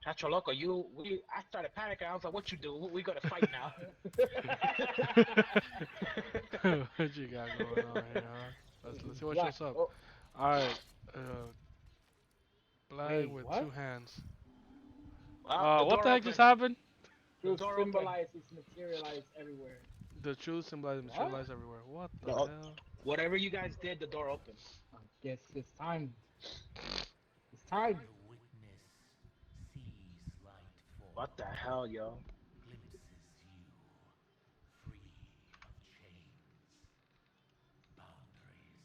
Chacho loco, I started panicking. I was like, "What you do? We gotta fight now." What you got going on here, huh? Let's see what Black. shows up. Oh, Alright, uh, black wait, with two what? hands. The What door the heck just open. happened? The Truth door open. symbolizes materialize everywhere. The truth symbolizes What? materialize everywhere. What the No, hell? whatever you guys did, the door opened. I guess it's time. It's time. The witness sees light What the fall, hell, yo? glimpses you, free of chains, boundaries,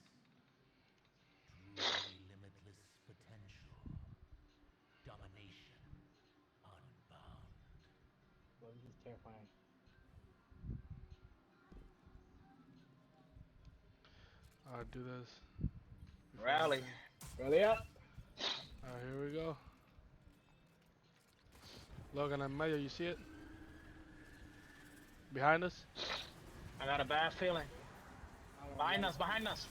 truly limitless potential, domination unbound. Well, this is terrifying. I'll do this before Rally. anything. Ready up. Alright, here we go. Logan and Mayo, you see it? Behind us? I got a bad feeling. I don't Behind like us, behind us.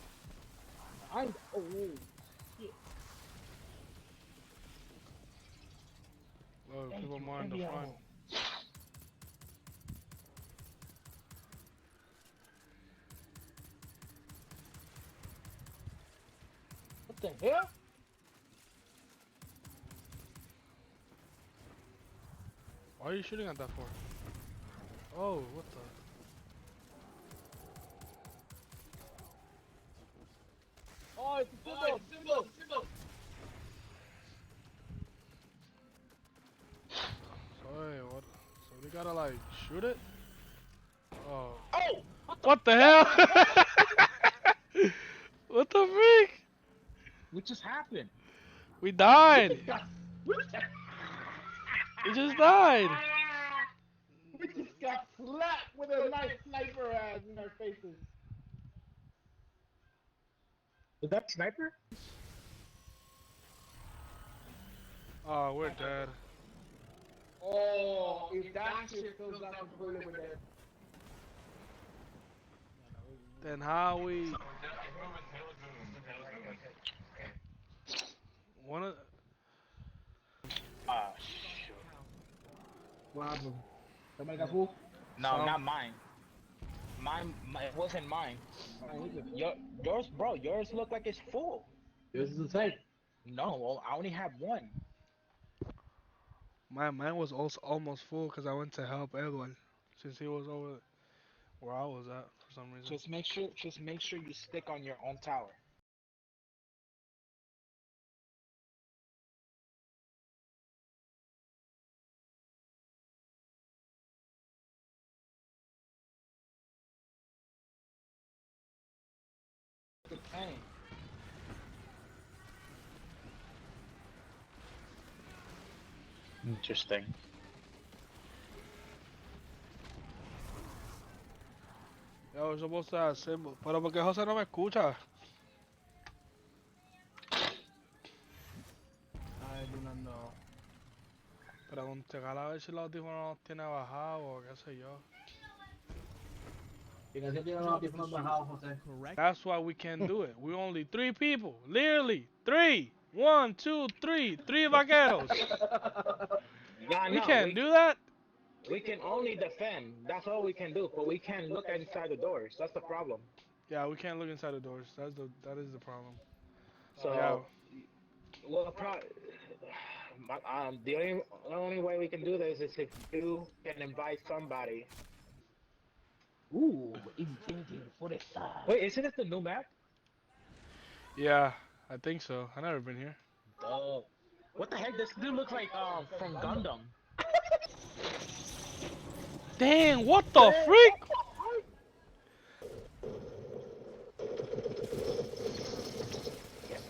behind. Oh, whoa. Shit. Oh, Thank people you, more in the heavy front. ammo. What the hell? Why are you shooting at that for? Oh, what the? Oh, it's a symbol. Symbol. Symbol. Sorry, what? So we gotta like shoot it? Oh. Oh! What the hell? What the freak? What just happened? We We died. just got. We just, We just died. we just got slapped with a nice sniper ass in our faces. Was that sniper? Oh, we're dead. Oh, if that shit fills up completely with dead. Then how we wanna? Ah, shoot. What happened? Somebody got full? No, Some not mine. It wasn't mine. Mine is it? Yours, bro. Yours look like it's full. Yours is the same. No, well, I only have one. mine was also almost full because I went to help Edwin since he was over where I was at for some reason. Just make sure you stick on your own tower. The tank. Interesting. Yo, we're supposed to have symbol. Pero porque José no me escucha. I do not know. Preguntar a ver si los audífonos los tiene bajados o qué sé yo. Because if you don't know different about how Jose. That's why we can't do it. We only three people. Literally. Three. One, two, three. Three vaqueros. Yeah, We no, can't do that. we can only defend. That's all we can do. But we can't look inside the doors. That's the problem. Yeah, we can't look inside the doors. That is the problem. Yeah. So, well, the only way we can do this is if you can invite somebody. Ooh, intending for the side. Wait, isn't it the new map? Yeah, I think so. I never been here. Oh, what the heck? This dude looks like from Gundam. Dang, what the freak? Yes,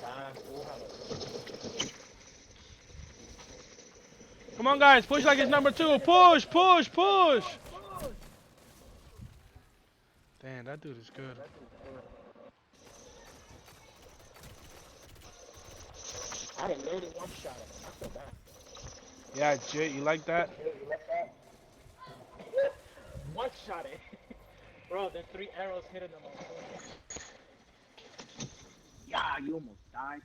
Come on, guys, push like it's number two. Push, push, push. Damn, that dude is good. I didn't literally one shot him. I feel bad. Yeah, Jay, you like that? One shot it. Bro, the three arrows hitting him. Yeah, you almost died.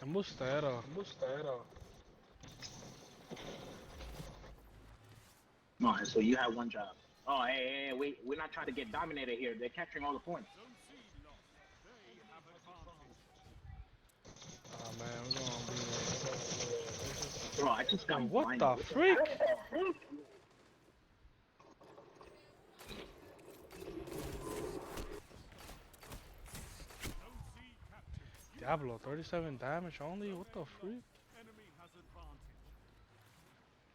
Embustero. No, so you have one job. Oh, hey, we're not trying to get dominated here. They're capturing all the points. Zone C lost. They have advantage. Oh man, we're gonna be Bro, I just like, yo, got what blinded. the freak? Zone C captured. You Diablo, 37 damage only? What the freak? enemy has advantage.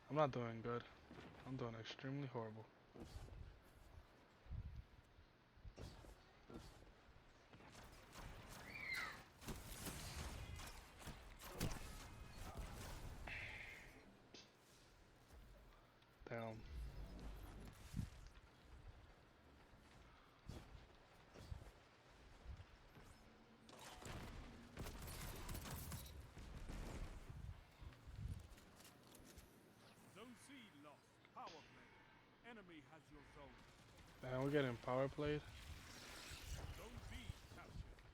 I'm not doing good. I'm doing extremely horrible. Damn. Zone C lost. Power play. Enemy has your zone. Man, we're getting power played. Zone B captured.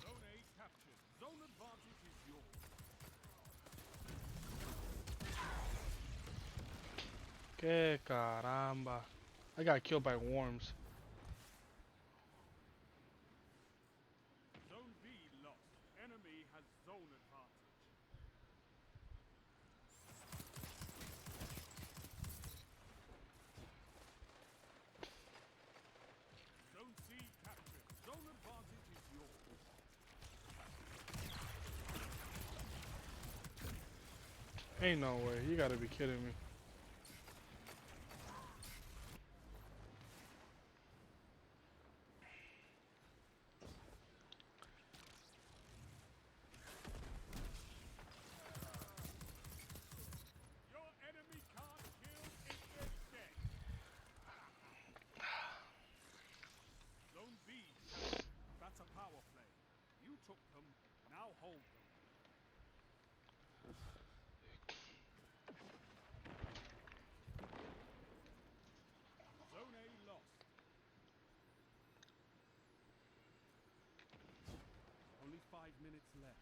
Zone A captured. Zone advantage is yours. Que caramba. I got killed by worms. Zone B lost. Enemy has zone advantage. Zone C captured. Zone advantage is yours. Ain't no way. You gotta be kidding me. Your enemy can't kill if they're dead. Zone B captured. That's a power play. You took them. Now hold them. Zone A lost. Only 5 minutes left.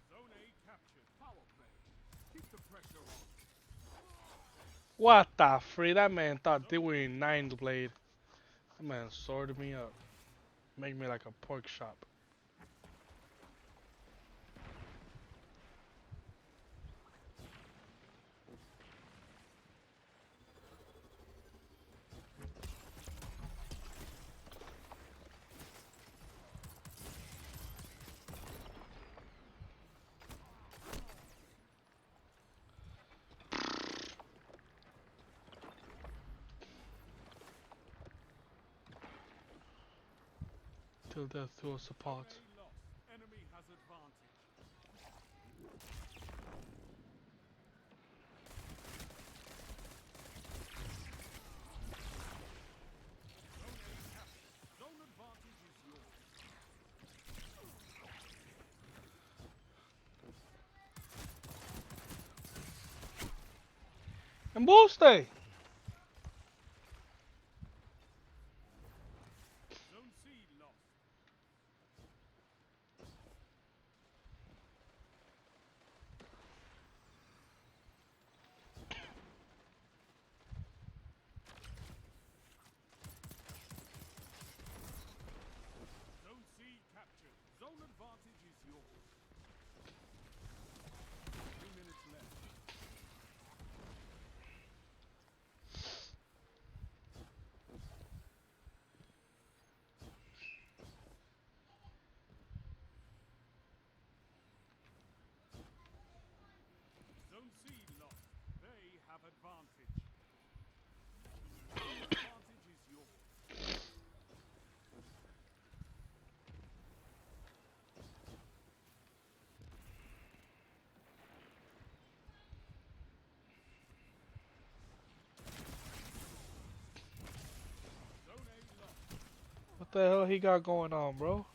Zone A captured. Power play. Keep the pressure on. What the freak? That man thought they were in 9th blade. That man sorted me up. Make me like a pork chop. Till death do us apart. Zone A lost. Enemy has advantage. Zone A captured. Zone advantage is yours. Embuste! Zone C lost. Zone C captured. Zone advantage is yours. 3 minutes left. What the hell he got going on, bro?